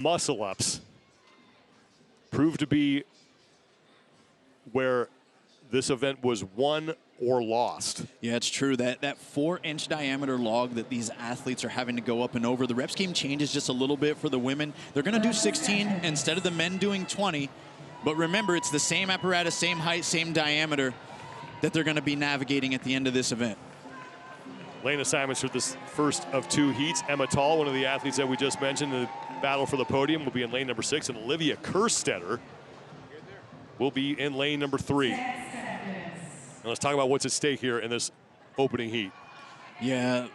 muscle-ups proved to be where this event was won or lost. Yeah, it's true. That 4-inch diameter log that these athletes are having to go up and over, the rep scheme changes just a little bit for the women. They're going to do 16 instead of the men doing 20. But remember, it's the same apparatus, same height, same diameter that they're going to be navigating at the end of this event. Lane assignments for this first of two heats. Emma Tall, one of the athletes that we just mentioned, in the battle for the podium, will be in lane number 6, and Olivia Kerstetter will be in lane number 3. And let's talk about what's at stake here in this opening heat. Yeah,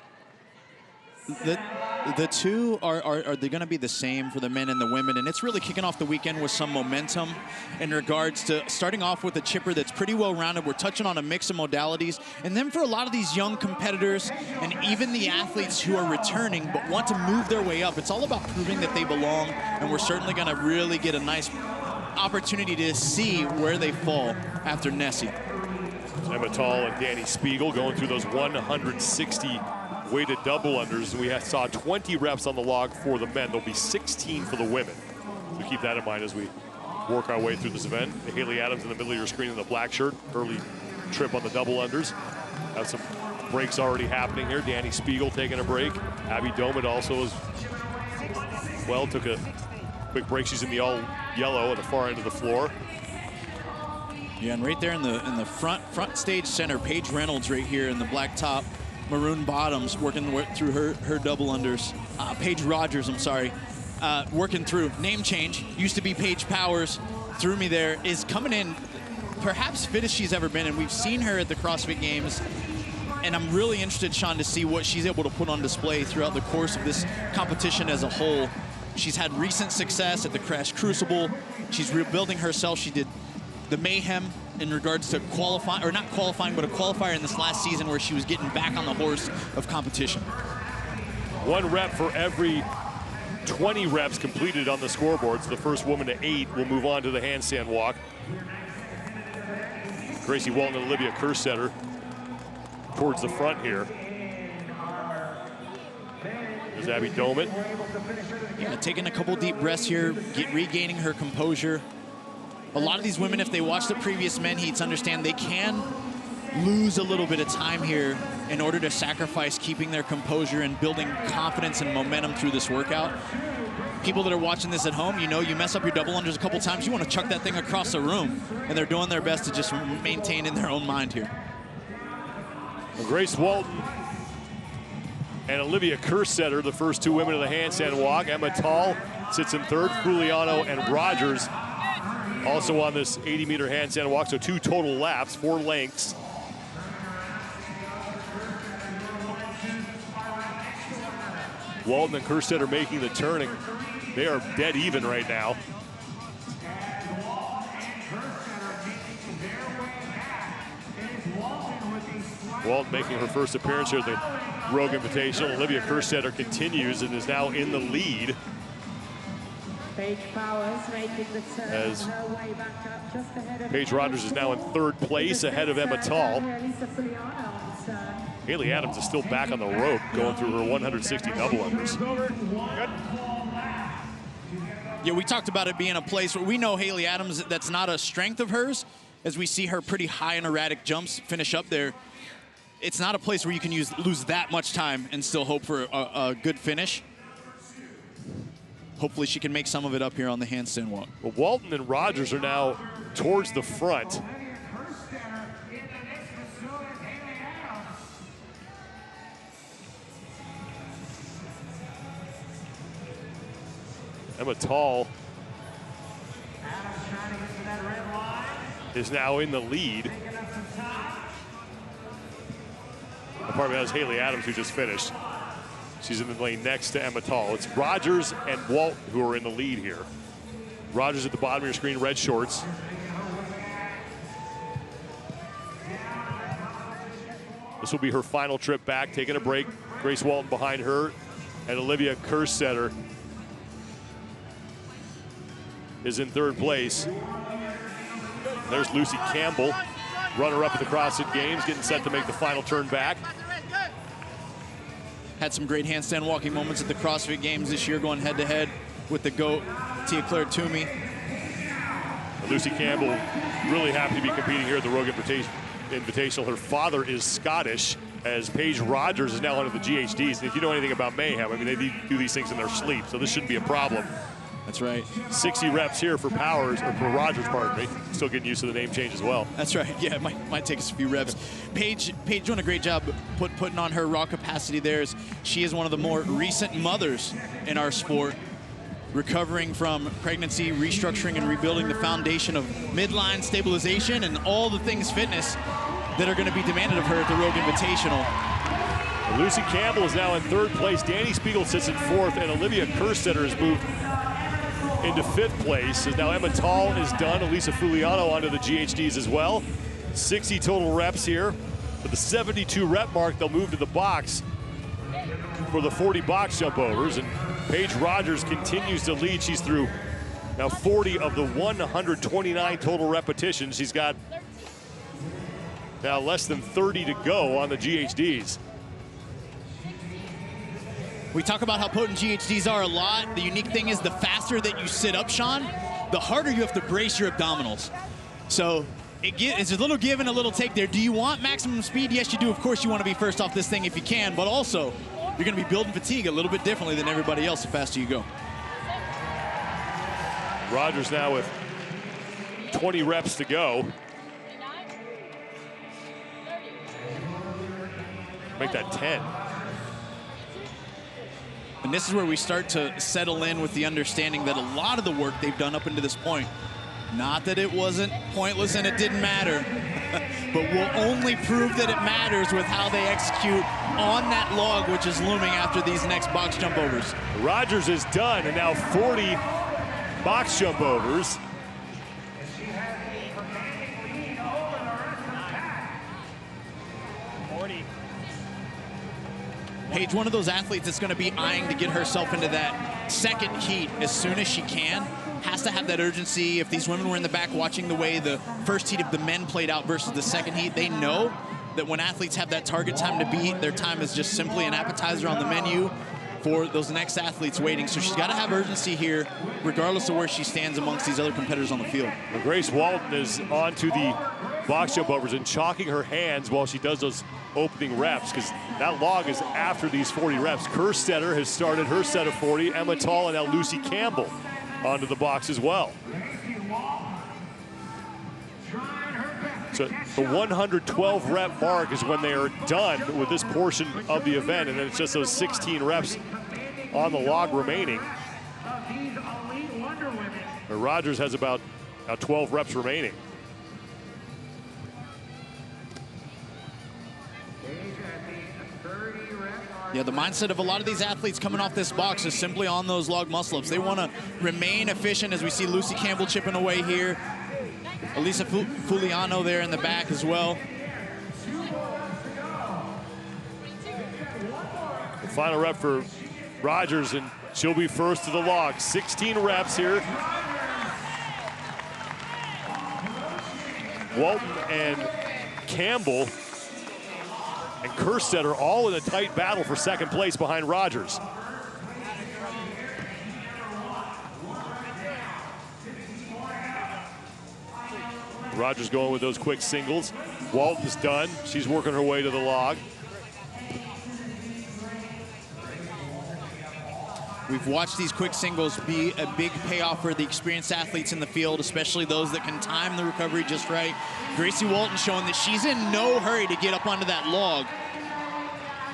the two are they going to be the same for the men and the women, and it's really kicking off the weekend with some momentum in regards to starting off with a chipper that's pretty well rounded. We're touching on a mix of modalities, and then for a lot of these young competitors and even the athletes who are returning but want to move their way up, it's all about proving that they belong, and we're certainly going to really get a nice opportunity to see where they fall after Nessie. Emma Tall and Danny Spiegel going through those 160 weighted double unders. We saw 20 reps on the log for the men. There'll be 16 for the women. So keep that in mind as we work our way through this event. Haley Adams in the middle of your screen in the black shirt. Early trip on the double unders. Have some breaks already happening here. Danny Spiegel taking a break. Abby Domit also as well took a quick break. She's in the all yellow at the far end of the floor. Yeah, and right there in the front stage center, Paige Reynolds right here in the black top, maroon bottoms, working through her double unders. Paige Rogers, I'm sorry, working through. Name change, used to be Paige Powers, threw me there, is coming in perhaps fit as she's ever been, and we've seen her at the CrossFit Games, and I'm really interested, Sean, to see what she's able to put on display throughout the course of this competition as a whole. She's had recent success at the Crash Crucible. She's rebuilding herself. She did the mayhem in regards to qualifying, or not qualifying, but a qualifier in this last season where she was getting back on the horse of competition. 1 rep for every 20 reps completed on the scoreboards. The first woman to 8 will move on to the handstand walk. Gracie Walton and Olivia Kerstetter towards the front here. There's Abby Domit. Yeah, taking a couple deep breaths here, regaining her composure. A lot of these women, if they watch the previous men heats, understand they can lose a little bit of time here in order to sacrifice keeping their composure and building confidence and momentum through this workout. People that are watching this at home, you know, you mess up your double unders a couple times, you want to chuck that thing across the room, and they're doing their best to just maintain in their own mind here. Well, Grace Walton and Olivia Kerstetter, the first 2 women of the handstand walk. Emma Tall sits in 3rd. Fuliano and Rogers also on this 80-meter handstand walk, so 2 total laps, 4 lengths. Walton and Kerstetter making the turning. They are dead even right now. Walton making her first appearance here at the Rogue Invitational. Olivia Kerstetter continues and is now in the lead. Paige Powers making the turn, as her way back up just ahead of Paige Rogers is now in 3rd place ahead of Emma Tall. Haley Adams is still back on the rope going through her 160 double unders. Yeah, we talked about it being a place where we know Haley Adams, that's not a strength of hers, as we see her pretty high and erratic jumps finish up there. It's not a place where you can lose that much time and still hope for a good finish. Hopefully she can make some of it up here on the handstand walk. Well, Walton and Rogers are now towards the front. Emma Tall is now in the lead. Pardon me, that was Haley Adams who just finished. She's in the lane next to Emma Tall. It's Rogers and Walton who are in the lead here. Rogers at the bottom of your screen, red shorts. This will be her final trip back, taking a break. Grace Walton behind her, and Olivia Kerstetter is in 3rd place. There's Lucy Campbell, runner-up at the CrossFit Games, getting set to make the final turn back. Had some great handstand walking moments at the CrossFit Games this year, going head-to-head with the GOAT, Tia-Claire Toomey. Lucy Campbell really happy to be competing here at the Rogue Invitational. Her father is Scottish, as Paige Rogers is now under the GHDs. And if you know anything about Mayhem, I mean, they do these things in their sleep, so this shouldn't be a problem. That's right. 60 reps here for Powers, or for Rogers, pardon me. Still getting used to the name change as well. That's right. Yeah, it might take us a few reps. Paige doing a great job putting on her raw capacity there. As she is one of the more recent mothers in our sport, recovering from pregnancy, restructuring and rebuilding the foundation of midline stabilization and all the things fitness that are going to be demanded of her at the Rogue Invitational. Lucy Campbell is now in 3rd place. Danny Spiegel sits in 4th, and Olivia Kerstetter has moved into 5th place. As now Emma Tall is done. Elisa Fuliano onto the GHDs as well. 60 total reps here. At the 72 rep mark, they'll move to the box for the 40 box jump overs. And Paige Rogers continues to lead. She's through now 40 of the 129 total repetitions. She's got now less than 30 to go on the GHDs. We talk about how potent GHDs are a lot. The unique thing is the faster that you sit up, Sean, the harder you have to brace your abdominals. So it's a little give and a little take there. Do you want maximum speed? Yes, you do. Of course, you want to be first off this thing if you can, but also you're going to be building fatigue a little bit differently than everybody else the faster you go. Rogers now with 20 reps to go. Make that 10. And this is where we start to settle in with the understanding that a lot of the work they've done up until this point, not that it wasn't pointless and it didn't matter, but will only prove that it matters with how they execute on that log, which is looming after these next box jump overs. Rogers is done, and now 40 box jump overs. Paige, one of those athletes that's going to be eyeing to get herself into that second heat as soon as she can. Has to have that urgency. If these women were in the back watching the way the first heat of the men played out versus the second heat, they know that when athletes have that target time to beat, their time is just simply an appetizer on the menu for those next athletes waiting. So she's got to have urgency here, regardless of where she stands amongst these other competitors on the field. Well, Grace Walton is on to the box jump overs and chalking her hands while she does those opening reps, because that log is after these 40 reps. Kerstetter has started her set of 40. Emma Tall and now Lucy Campbell onto the box as well. So the 112 rep mark is when they are done with this portion of the event, and then it's just those 16 reps on the log remaining. Rogers has about 12 reps remaining. Yeah, the mindset of a lot of these athletes coming off this box is simply on those log muscle-ups. They want to remain efficient, as we see Lucy Campbell chipping away here. Elisa Fuliano there in the back as well. The final rep for Rogers, and she'll be first to the log. 16 reps here. Walton and Campbell and Kerstetter all in a tight battle for second place behind Rogers. Rogers going with those quick singles. Walton's done. She's working her way to the log. We've watched these quick singles be a big payoff for the experienced athletes in the field, especially those that can time the recovery just right. Gracie Walton showing that she's in no hurry to get up onto that log.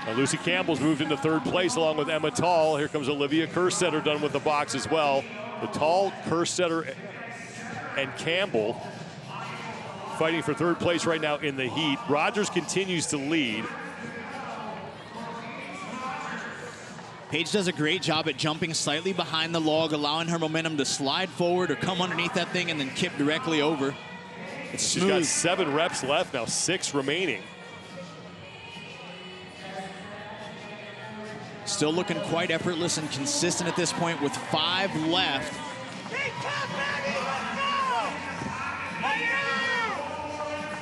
Now Lucy Campbell's moved into third place along with Emma Tall. Here comes Olivia Kerstetter done with the box as well. The Tall, Kerstetter, and Campbell fighting for third place right now in the heat. Rogers continues to lead. Paige does a great job at jumping slightly behind the log, allowing her momentum to slide forward or come underneath that thing and then kip directly over. It's smooth. She's got 7 reps left now, 6 remaining. Still looking quite effortless and consistent at this point with 5 left.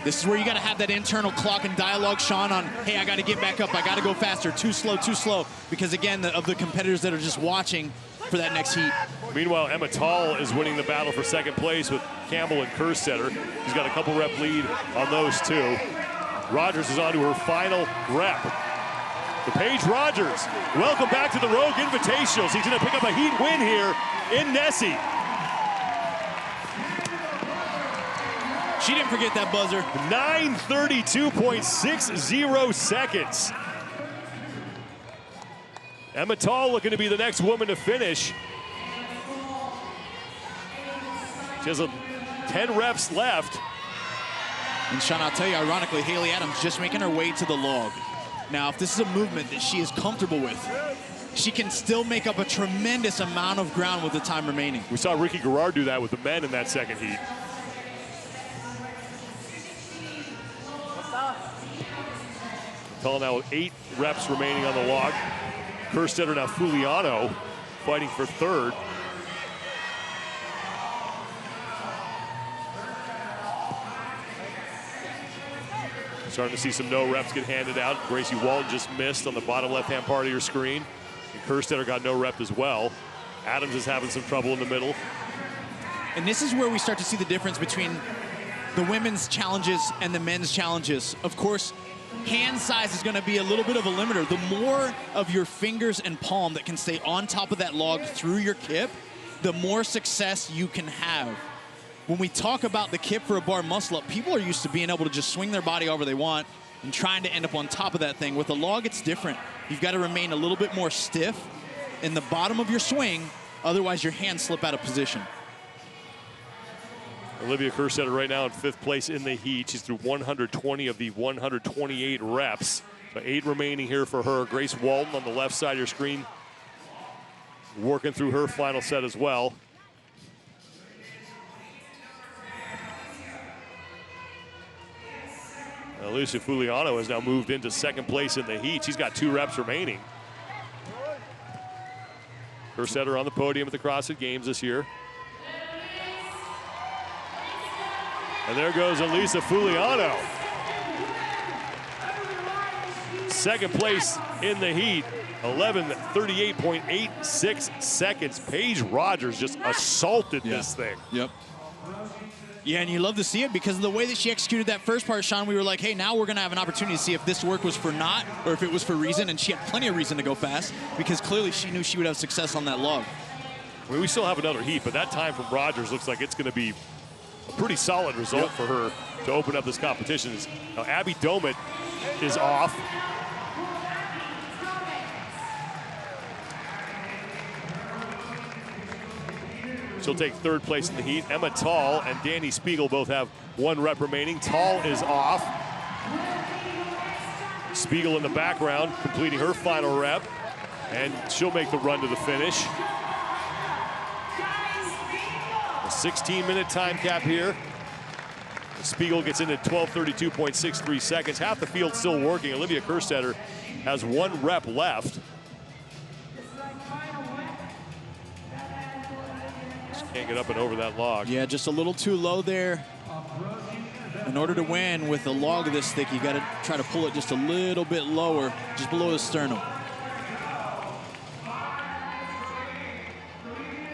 This is where you got to have that internal clock and dialogue, Sean, on, hey, I got to get back up. I got to go faster. Too slow, too slow. Because, again, of the competitors that are just watching for that next heat. Meanwhile, Emma Tall is winning the battle for second place with Campbell and Kerstetter. She's got a couple rep lead on those two. Rogers is on to her final rep. To Paige Rogers, welcome back to the Rogue Invitational. She's gonna pick up a heat win here in Nessie. She didn't forget that buzzer. 9:32.60 seconds. Emma Tall looking to be the next woman to finish. She has 10 reps left. And Sean, I'll tell you, ironically, Haley Adams just making her way to the log. Now, if this is a movement that she is comfortable with, she can still make up a tremendous amount of ground with the time remaining. We saw Ricky Garrard do that with the men in that second heat. Tall now with 8 reps remaining on the log. Kerstetter now Fuliano fighting for third. Starting to see some no reps get handed out. Gracie Walton just missed on the bottom left-hand part of your screen. And Kerstetter got no rep as well. Adams is having some trouble in the middle. And this is where we start to see the difference between the women's challenges and the men's challenges. Of course, hand size is going to be a little bit of a limiter. The more of your fingers and palm that can stay on top of that log through your kip, the more success you can have. When we talk about the kip for a bar muscle-up, people are used to being able to just swing their body however they want and trying to end up on top of that thing. With a log, it's different. You've got to remain a little bit more stiff in the bottom of your swing, otherwise your hands slip out of position. Olivia Kerstetter right now in 5th place in the heat. She's through 120 of the 128 reps. So 8 remaining here for her. Grace Walton on the left side of your screen working through her final set as well. Alicia Fuliano has now moved into 2nd place in the heat. She's got 2 reps remaining. Kerstetter on the podium at the CrossFit Games this year. And there goes Elisa Fuliano. 2nd place in the heat, 11:38.86 seconds. Paige Rogers just assaulted this thing. Yep. Yeah, and you love to see it because of the way that she executed that first part, Sean. We were like, hey, now we're going to have an opportunity to see if this work was for naught or if it was for reason. And she had plenty of reason to go fast because clearly she knew she would have success on that log. I mean, we still have another heat, but that time from Rogers looks like it's going to be a pretty solid result for her to open up this competition. Now, Abby Domit is off. She'll take 3rd place in the heat. Emma Tall and Danny Spiegel both have 1 rep remaining. Tall is off. Spiegel in the background, completing her final rep, and she'll make the run to the finish. A 16-minute time cap here. Spiegel gets into 12:32.63 seconds. Half the field still working. Olivia Kerstetter has 1 rep left. Can't get up and over that log. Yeah, just a little too low there. In order to win with a log this thick, you got to try to pull it just a little bit lower, just below the sternum.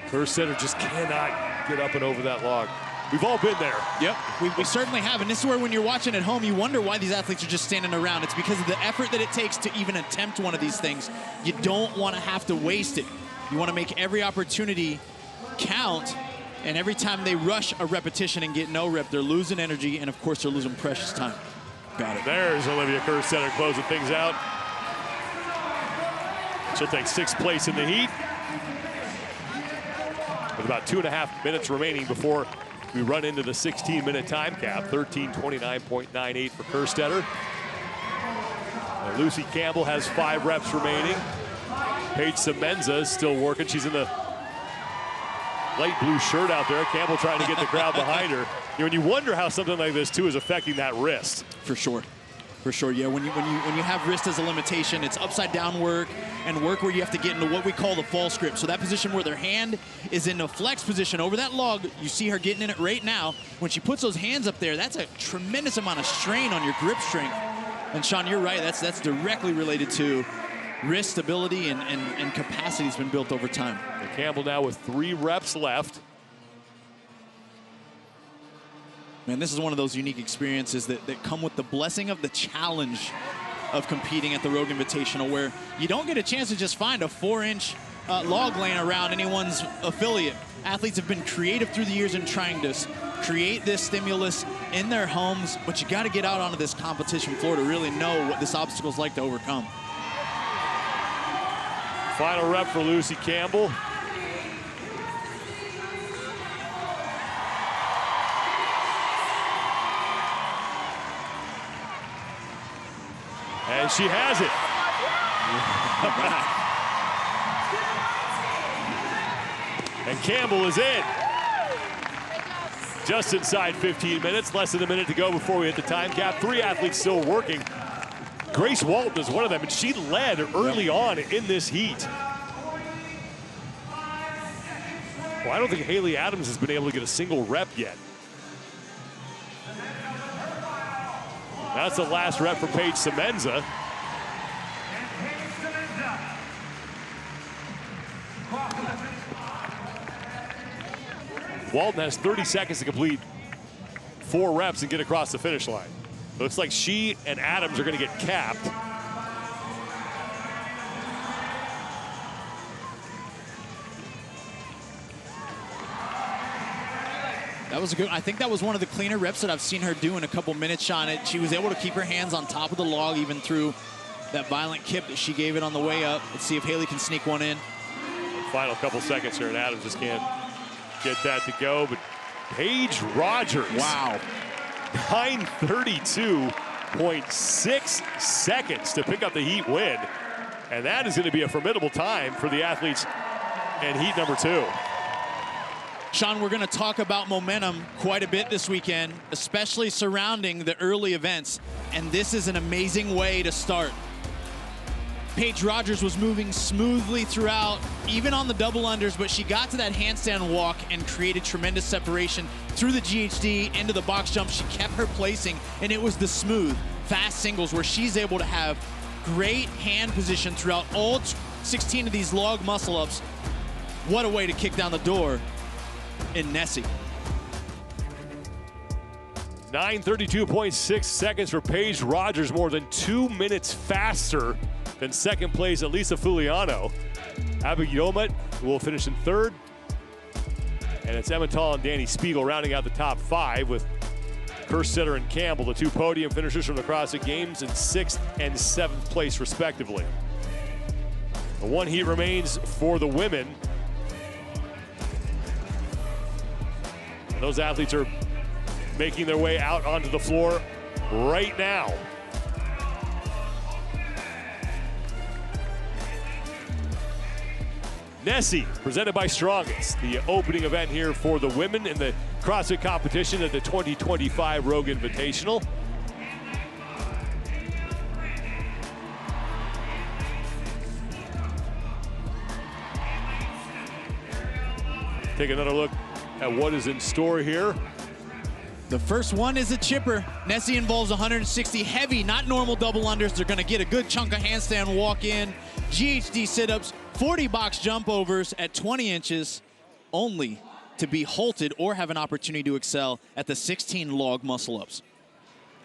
Kerstetter just cannot get up and over that log. We've all been there. Yep, we certainly have. And this is where when you're watching at home, you wonder why these athletes are just standing around. It's because of the effort that it takes to even attempt one of these things. You don't want to have to waste it. You want to make every opportunity count, and every time they rush a repetition and get no rep, they're losing energy, and of course they're losing precious time. Got it. There's Olivia Kerstetter closing things out. She'll take 6th place in the heat. With about 2.5 minutes remaining before we run into the 16-minute time cap. 13:29.98 for Kerstetter. Lucy Campbell has 5 reps remaining. Paige Semenza is still working. She's in the light blue shirt out there. Campbell trying to get the crowd behind her. You know, and you wonder how something like this too is affecting that wrist. For sure. For sure, yeah. When you have wrist as a limitation, it's upside down work and work where you have to get into what we call the false grip. So that position where their hand is in a flex position over that log, you see her getting in it right now. When she puts those hands up there, that's a tremendous amount of strain on your grip strength. And Sean, you're right, that's directly related to wrist stability and capacity has been built over time. And Campbell now with 3 reps left. Man, this is one of those unique experiences that come with the blessing of the challenge of competing at the Rogue Invitational, where you don't get a chance to just find a 4-inch log laying around anyone's affiliate. Athletes have been creative through the years in trying to create this stimulus in their homes, but you got to get out onto this competition floor to really know what this obstacle is like to overcome. Final rep for Lucy Campbell. And she has it. And Campbell is in. Just inside 15 minutes, less than a minute to go before we hit the time cap. 3 athletes still working. Grace Walton is one of them, and she led early on in this heat. Well, I don't think Haley Adams has been able to get a single rep yet. That's the last rep for Paige Semenza. Walton has 30 seconds to complete 4 reps and get across the finish line. Looks like she and Adams are going to get capped. That was a good, I think that was one of the cleaner reps that I've seen her do in a couple minutes, Sean. She was able to keep her hands on top of the log even through that violent kip that she gave it on the way up. Let's see if Haley can sneak one in. Final couple seconds here, and Adams just can't get that to go, but Paige Rogers. Wow. 9:32.6 seconds to pick up the heat win. And that is going to be a formidable time for the athletes in heat number 2. Sean, we're going to talk about momentum quite a bit this weekend, especially surrounding the early events. And this is an amazing way to start. Paige Rogers was moving smoothly throughout, even on the double unders, but she got to that handstand walk and created tremendous separation through the GHD into the box jump. She kept her placing, and it was the smooth, fast singles where she's able to have great hand position throughout all 16 of these log muscle ups. What a way to kick down the door in Nessie. 9:32.6 seconds for Paige Rogers, more than 2 minutes faster than second place Elisa Fuliano. Abby Yomet will finish in 3rd. And it's Emmental and Danny Spiegel rounding out the top 5 with Kerstetter and Campbell, the 2 podium finishers from the CrossFit Games, in 6th and 7th place respectively. The 1 heat remains for the women. And those athletes are making their way out onto the floor right now. Nessie, presented by Strongest, the opening event here for the women in the CrossFit competition at the 2025 Rogue Invitational. Take another look at what is in store here. The first one is a chipper. Nessie involves 160 heavy, not normal double unders. They're going to get a good chunk of handstand walk in, GHD sit-ups, 40 box jump overs at 20 inches, only to be halted or have an opportunity to excel at the 16 log muscle ups.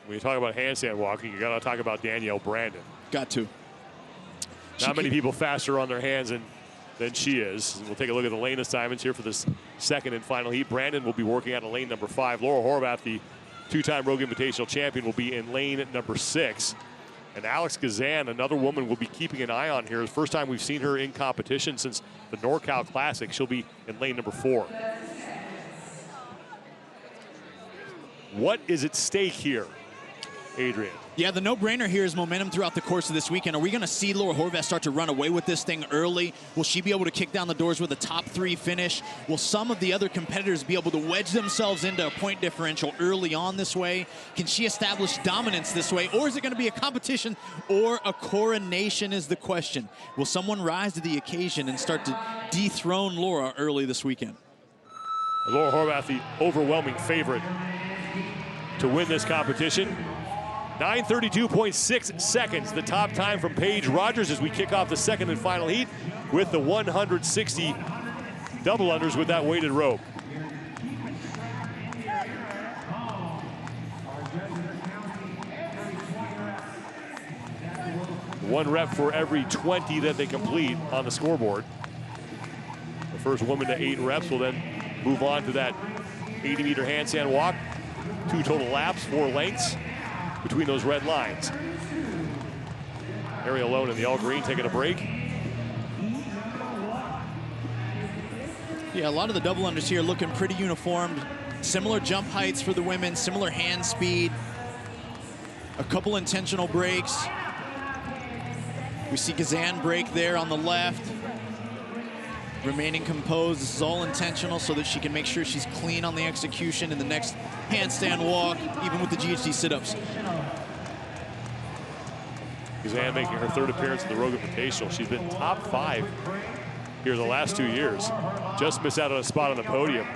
When you talk about handstand walking, you got to talk about Danielle Brandon. Got to. Not many people faster on their hands than she is. We'll take a look at the lane assignments here for this second and final heat. Brandon will be working out of lane number 5. Laura Horvath, the 2-time Rogue Invitational champion, will be in lane number 6. And Alex Gazan, another woman we'll be keeping an eye on here. The first time we've seen her in competition since the NorCal Classic. She'll be in lane number 4. What is at stake here, Adrian? Yeah, the no-brainer here is momentum throughout the course of this weekend. Are we going to see Laura Horvath start to run away with this thing early? Will she be able to kick down the doors with a top 3 finish? Will some of the other competitors be able to wedge themselves into a point differential early on this way? Can she establish dominance this way? Or is it going to be a competition or a coronation is the question. Will someone rise to the occasion and start to dethrone Laura early this weekend? Laura Horvath, the overwhelming favorite to win this competition. 9:32.6 seconds, the top time from Paige Rogers as we kick off the second and final heat with the 160 double unders with that weighted rope. One rep for every 20 that they complete on the scoreboard. The first woman to 8 reps will then move on to that 80-meter handstand walk. 2 total laps, 4 lengths between those red lines. Ariel Lone in the all green taking a break. Yeah, a lot of the double unders here looking pretty uniformed. Similar jump heights for the women, similar hand speed. A couple intentional breaks. We see Gazan break there on the left. Remaining composed. This is all intentional so that she can make sure she's clean on the execution in the next handstand walk, even with the GHD sit-ups. Gazan making her 3rd appearance in the Rogue Invitational. She's been top 5 here the last 2 years. Just missed out on a spot on the podium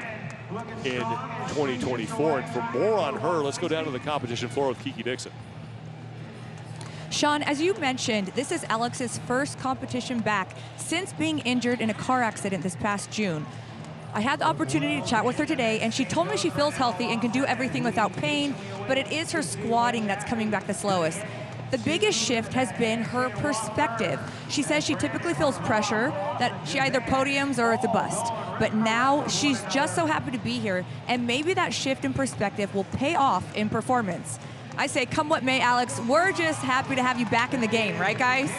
in 2024. And for more on her, let's go down to the competition floor with Kiki Dixon. Sean, as you mentioned, this is Alex's first competition back since being injured in a car accident this past June. I had the opportunity to chat with her today, and she told me she feels healthy and can do everything without pain, but it is her squatting that's coming back the slowest. The biggest shift has been her perspective. She says she typically feels pressure, that she either podiums or it's a bust. But now she's just so happy to be here, and maybe that shift in perspective will pay off in performance. I say, come what may, Alex, we're just happy to have you back in the game, right, guys?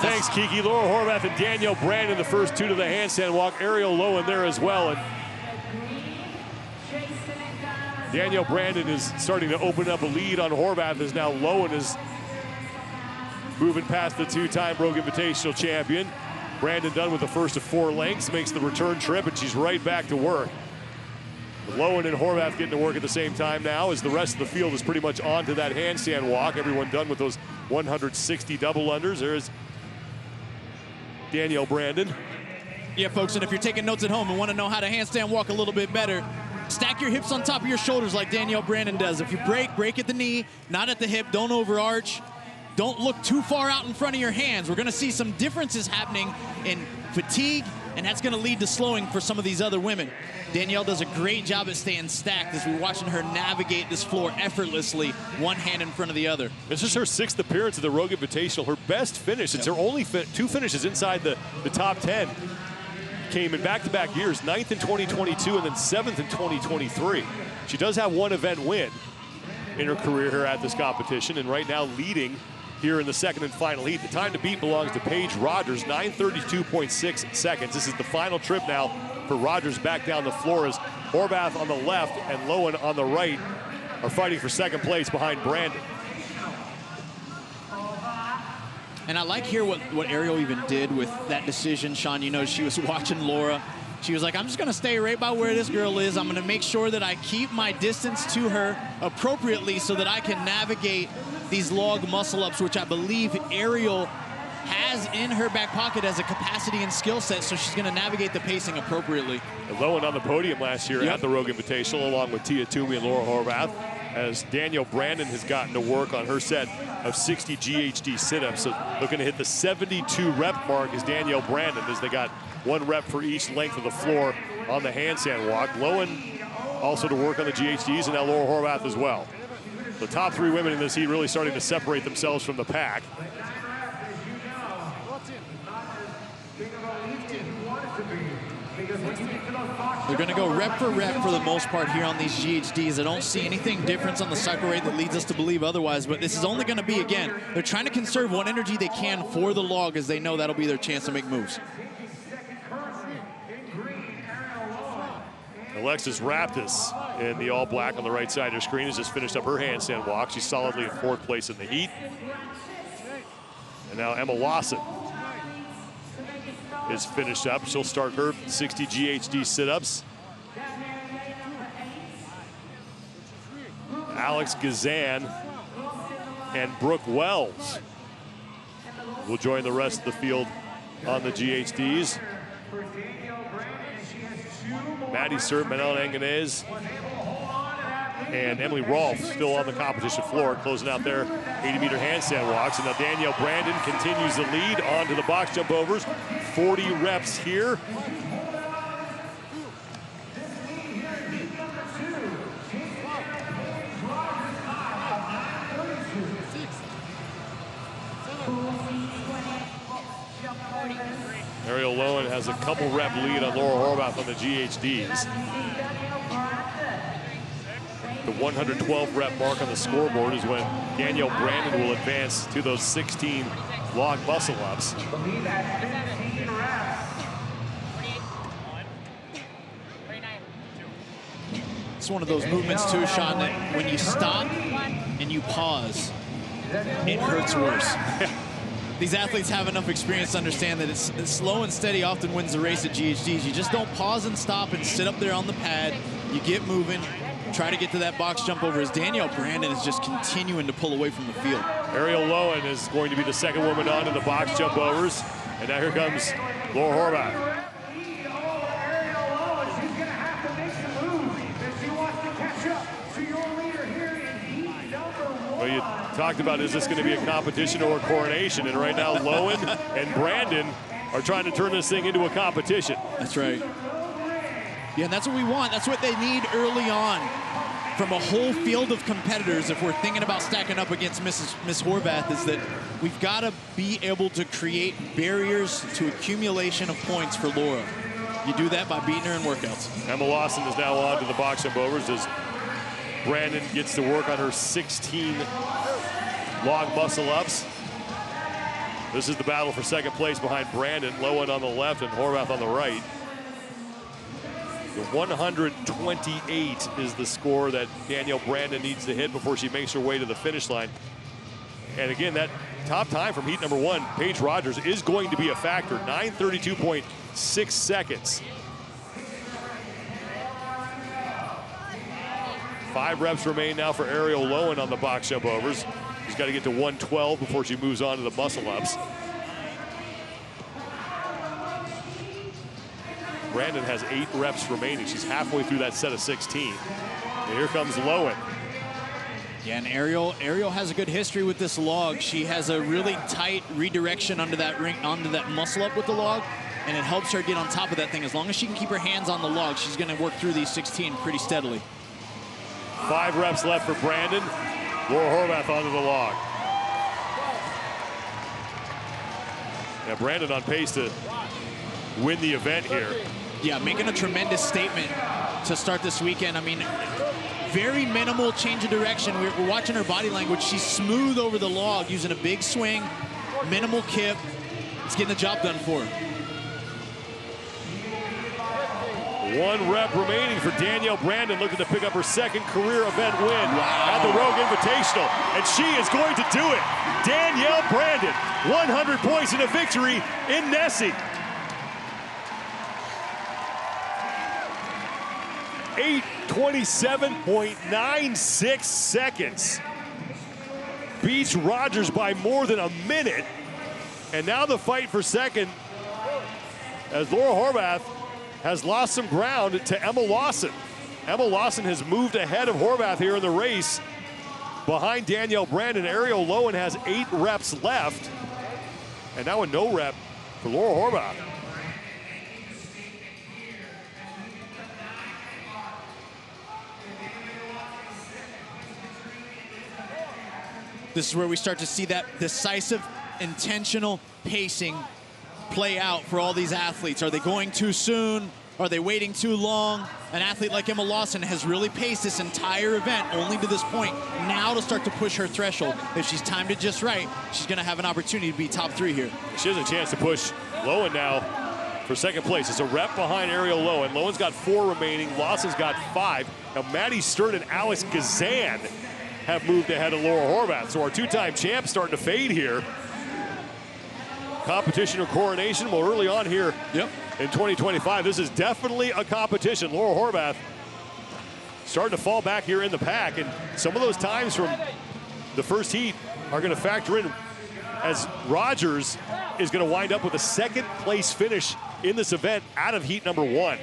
Thanks, Kiki. Laura Horvath and Danielle Brandon, the first 2 to the handstand walk. Ariel Lowen there as well. And Danielle Brandon is starting to open up a lead on Horvath as now Lowen is moving past the 2-time Rogue Invitational champion. Brandon done with the first of 4 lengths, makes the return trip, and she's right back to work. Lowen and Horvath getting to work at the same time now as the rest of the field is pretty much on to that handstand walk. Everyone done with those 160 double unders. There's Danielle Brandon. Yeah, folks, and if you're taking notes at home and want to know how to handstand walk a little bit better, stack your hips on top of your shoulders like Danielle Brandon does. If you break at the knee, not at the hip, don't overarch. Don't look too far out in front of your hands. We're going to see some differences happening in fatigue, and that's going to lead to slowing for some of these other women. Danielle does a great job at staying stacked as we're watching her navigate this floor effortlessly, one hand in front of the other. This is her 6th appearance at the Rogue Invitational. Her best finish, it's her only 2 finishes inside the top 10. Came in back-to-back years, 9th in 2022 and then 7th in 2023. She does have 1 event win in her career here at this competition, and right now leading here in the second and final heat. The time to beat belongs to Paige Rogers, 9:32.6 seconds. This is the final trip now for Rogers back down the floor as Horvath on the left and Lowen on the right are fighting for second place behind Brandon. And I like here what Ariel even did with that decision, Sean. You know, she was watching Laura. She was like, I'm just going to stay right by where this girl is. I'm going to make sure that I keep my distance to her appropriately so that I can navigate these log muscle-ups, which I believe Ariel has in her back pocket as a capacity and skill set, so she's going to navigate the pacing appropriately. And Lowen on the podium last year at the Rogue Invitational, along with Tia Toomey and Laura Horvath, as Danielle Brandon has gotten to work on her set of 60 GHD sit-ups. So looking to hit the 72 rep mark is Danielle Brandon, as they got 1 rep for each length of the floor on the handstand walk. Lowen also to work on the GHDs, and now Laura Horvath as well. The top 3 women in this heat really starting to separate themselves from the pack. They're going to go rep for the most part here on these GHDs. I don't see anything different on the cycle rate that leads us to believe otherwise, but this is only going to be, again, they're trying to conserve what energy they can for the log as they know that'll be their chance to make moves. Alexis Raptis in the all black on the right side of her screen has just finished up her handstand walk. She's solidly in 4th place in the heat. And now Emma Lawson is finished up. She'll start her 60 GHD sit-ups. Alex Gazan and Brooke Wells will join the rest of the field on the GHDs. Maddie Surt, Manel Anganez, and Emily Rolfe still on the competition floor, closing out their 80-meter handstand walks. And now Danielle Brandon continues the lead onto the box jump overs. 40 reps here. Ariel Lowen has a couple rep lead on Laura Horvath on the GHDs. The 112 rep mark on the scoreboard is when Danielle Brandon will advance to those 16 log muscle ups. It's one of those movements too, Sean, that when you stop and you pause, it hurts worse. These athletes have enough experience to understand that it's slow and steady often wins the race at GHDs. You just don't pause and stop and sit up there on the pad. You get moving, try to get to that box jump over as Danielle Brandon is just continuing to pull away from the field. Ariel Lowen is going to be the second woman onto the box jump overs. And now here comes Laura Horvath. Well, you talked about, is this going to be a competition or a coronation? And right now, Lowen and Brandon are trying to turn this thing into a competition. That's right. Yeah, and that's what we want. That's what they need early on from a whole field of competitors. If we're thinking about stacking up against Miss Horvath, is that we've got to be able to create barriers to accumulation of points for Laura. You do that by beating her in workouts. Emma Lawson is now on to the box jump overs as Brandon gets to work on her 16 log muscle ups. This is the battle for second place behind Brandon. Lowen on the left and Horvath on the right. The 128 is the score that Danielle Brandon needs to hit before she makes her way to the finish line. And again, that top time from heat number 1, Paige Rogers, is going to be a factor. 9:32.6 seconds. 5 reps remain now for Ariel Lowen on the box jump overs. She's got to get to 112 before she moves on to the muscle ups. Brandon has 8 reps remaining. She's halfway through that set of 16. And here comes Lowen. Yeah, and Ariel has a good history with this log. She has a really tight redirection onto that muscle up with the log, and it helps her get on top of that thing. As long as she can keep her hands on the log, she's going to work through these 16 pretty steadily. 5 reps left for Brandon. Laura Horvath onto the log. Yeah, Brandon on pace to win the event here. Yeah, making a tremendous statement to start this weekend. I mean, very minimal change of direction. We're watching her body language. She's smooth over the log, using a big swing, minimal kip. It's getting the job done for her. 1 rep remaining for Danielle Brandon, looking to pick up her second career event win at the Rogue Invitational. And she is going to do it. Danielle Brandon, 100 points in a victory in Nessie. 8:27.96 seconds. Beats Rogers by more than a minute. And now the fight for second as Laura Horvath has lost some ground to Emma Lawson. Emma Lawson has moved ahead of Horvath here in the race. Behind Danielle Brandon, Ariel Lowen has 8 reps left. And now a no rep for Laura Horvath. This is where we start to see that decisive, intentional pacing play out for all these athletes. Are they going too soon? Are they waiting too long? An athlete like Emma Lawson has really paced this entire event only to this point. Now to start to push her threshold. If she's timed it just right, she's going to have an opportunity to be top 3 here. She has a chance to push Lowen now for second place. It's a rep behind Ariel Lowen. Lowen's got 4 remaining. Lawson's got 5. Now Maddie Stern and Alex Gazan have moved ahead of Laura Horvath. So our 2-time champ starting to fade here. Competition or coronation? Well, early on here in 2025, this is definitely a competition. Laura Horvath starting to fall back here in the pack, and some of those times from the first heat are going to factor in as Rogers is going to wind up with a second place finish in this event out of heat number 1.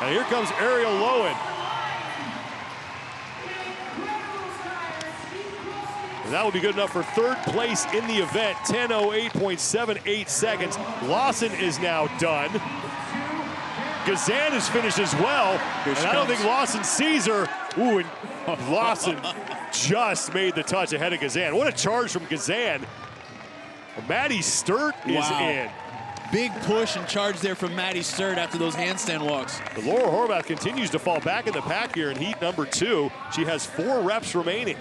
And here comes Ariel Lowen. And that will be good enough for third place in the event, 10:08.78 seconds. Lawson is now done. Gazan is finished as well. And I don't think Lawson sees her. Ooh, and Lawson just made the touch ahead of Gazan. What a charge from Gazan. Maddie Sturt is in. Big push and charge there from Maddie Sturt after those handstand walks. But Laura Horvath continues to fall back in the pack here in heat number 2. She has 4 reps remaining.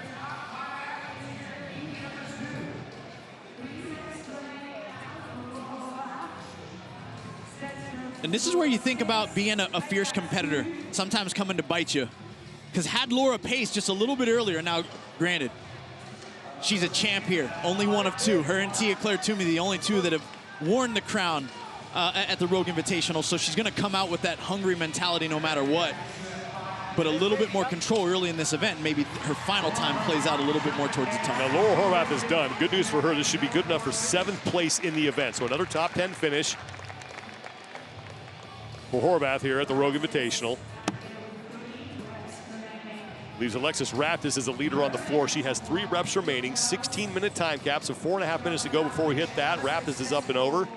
And this is where you think about being a fierce competitor, sometimes coming to bite you. Because had Laura paced just a little bit earlier, now granted, she's a champ here, only one of 2. Her and Tia Claire Toomey, the only 2 that have worn the crown at the Rogue Invitational, so she's gonna come out with that hungry mentality no matter what. But a little bit more control early in this event, maybe her final time plays out a little bit more towards the top. Now Laura Horvath is done. Good news for her, this should be good enough for 7th place in the event. So another top 10 finish for Horvath here at the Rogue Invitational. Leaves Alexis Raptis as a leader on the floor. She has 3 reps remaining, 16-minute time cap, so 4.5 minutes to go before we hit that. Raptis is up and over.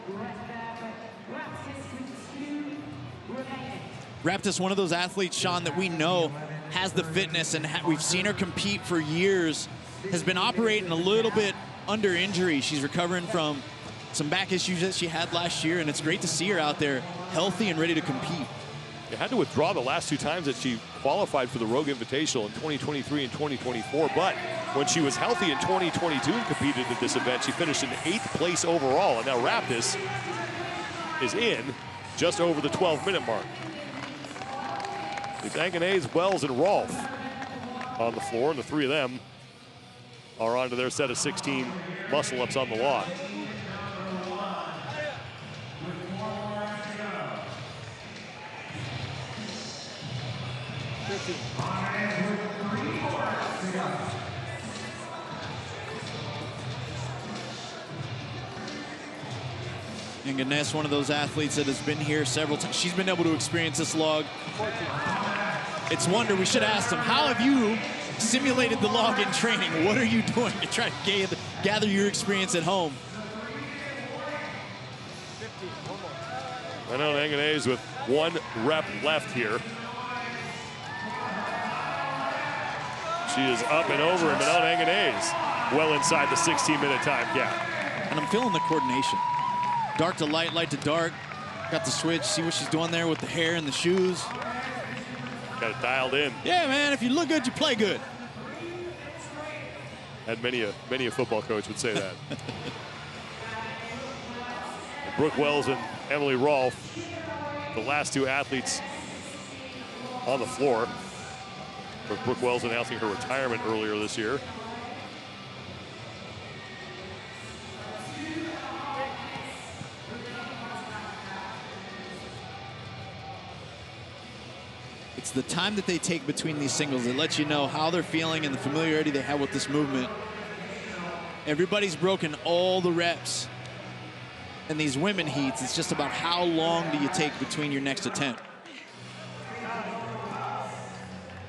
Raptis, one of those athletes, Sean, that we know has the fitness, and we've seen her compete for years, has been operating a little bit under injury. She's recovering from some back issues that she had last year, and it's great to see her out there healthy and ready to compete. They had to withdraw the last 2 times that she qualified for the Rogue Invitational in 2023 and 2024, but when she was healthy in 2022 and competed at this event, she finished in 8th place overall, and now Raptis is in just over the 12-minute mark. It's Anganese, Wells, and Rolfe on the floor, and the 3 of them are onto their set of 16 muscle-ups on the log. And Ganesh, one of those athletes that has been here several times. She's been able to experience this log. It's wonder, we should ask them, how have you simulated the log in training? What are you doing to try to gather your experience at home? I know Anganese with 1 rep left here. She is up and over, and Manon Anganese well inside the 16-minute time gap. And I'm feeling the coordination. Dark to light, light to dark. Got the switch, see what she's doing there with the hair and the shoes. Got it dialed in. Yeah, man, if you look good, you play good. And many a football coach would say that. Brooke Wells and Emily Rolfe, the last 2 athletes on the floor. Brooke Wells announcing her retirement earlier this year. It's the time that they take between these singles that lets you know how they're feeling and the familiarity they have with this movement. Everybody's broken all the reps in these women heats. It's just about how long do you take between your next attempt.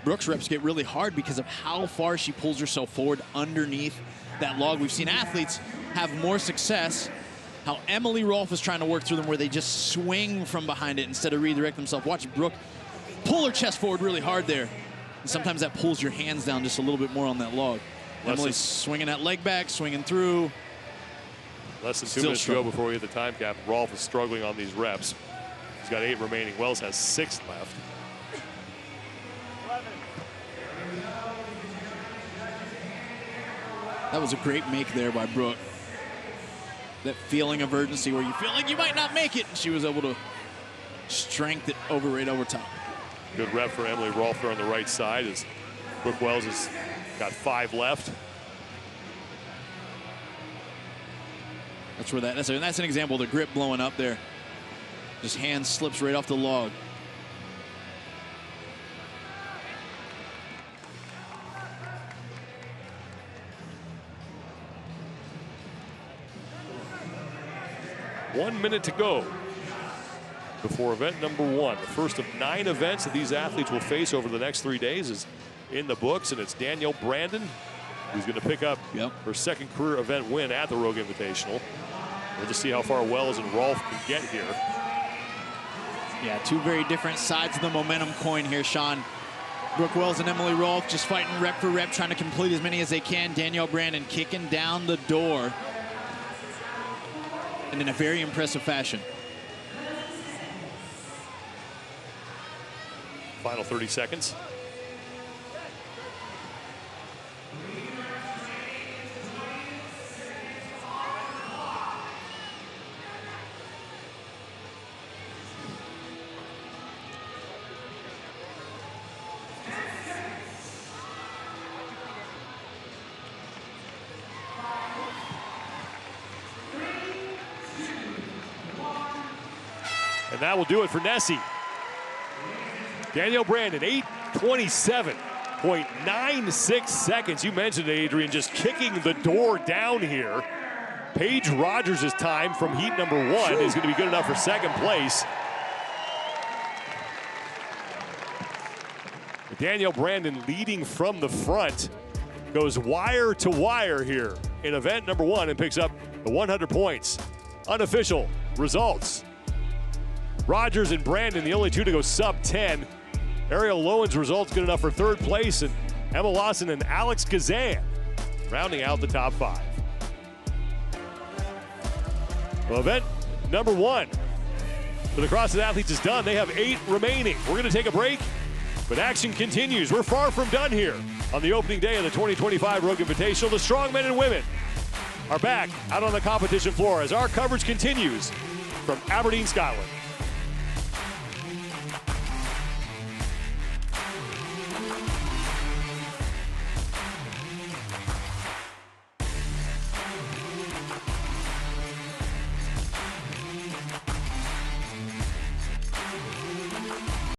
Brooke's reps get really hard because of how far she pulls herself forward underneath that log. We've seen athletes have more success. How Emily Rolfe is trying to work through them where they just swing from behind it instead of redirect themselves. Watch Brooke pull her chest forward really hard there. And sometimes that pulls your hands down just a little bit more on that log. Emily's swinging that leg back, swinging through. Less than 2 minutes to go before we hit the time cap. Rolfe is struggling on these reps. He's got 8 remaining. Wells has 6 left. That was a great make there by Brooke. That feeling of urgency where you feel like you might not make it. And she was able to strength it right over top. Good rep for Emily Rolfe on the right side as Brooke Wells has got 5 left. That's where that's an example of the grip blowing up there. Just hand slips right off the log. One minute to go before event number 1. The first of 9 events that these athletes will face over the next 3 days is in the books, and it's Danielle Brandon who's going to pick up her second career event win at the Rogue Invitational. We'll just see how far Wells and Rolfe can get here. Yeah, 2 very different sides of the momentum coin here, Sean. Brooke Wells and Emily Rolfe just fighting rep for rep, trying to complete as many as they can. Danielle Brandon kicking down the door, and in a very impressive fashion. Final 30 seconds. And that will do it for Nessie. Danielle Brandon, 8:27.96 seconds. You mentioned it, Adrian, just kicking the door down here. Paige Rogers' time from heat number 1 is going to be good enough for second place. Danielle Brandon leading from the front, goes wire to wire here in event number 1 and picks up the 100 points. Unofficial results. Rogers and Brandon, the only 2 to go sub 10. Ariel Lowen's results good enough for 3rd place, and Emma Lawson and Alex Kazan rounding out the top 5. Well, event number 1 for the CrossFit athletes is done. They have 8 remaining. We're going to take a break, but action continues. We're far from done here on the opening day of the 2025 Rogue Invitational. The Strongmen and women are back out on the competition floor as our coverage continues from Aberdeen, Scotland.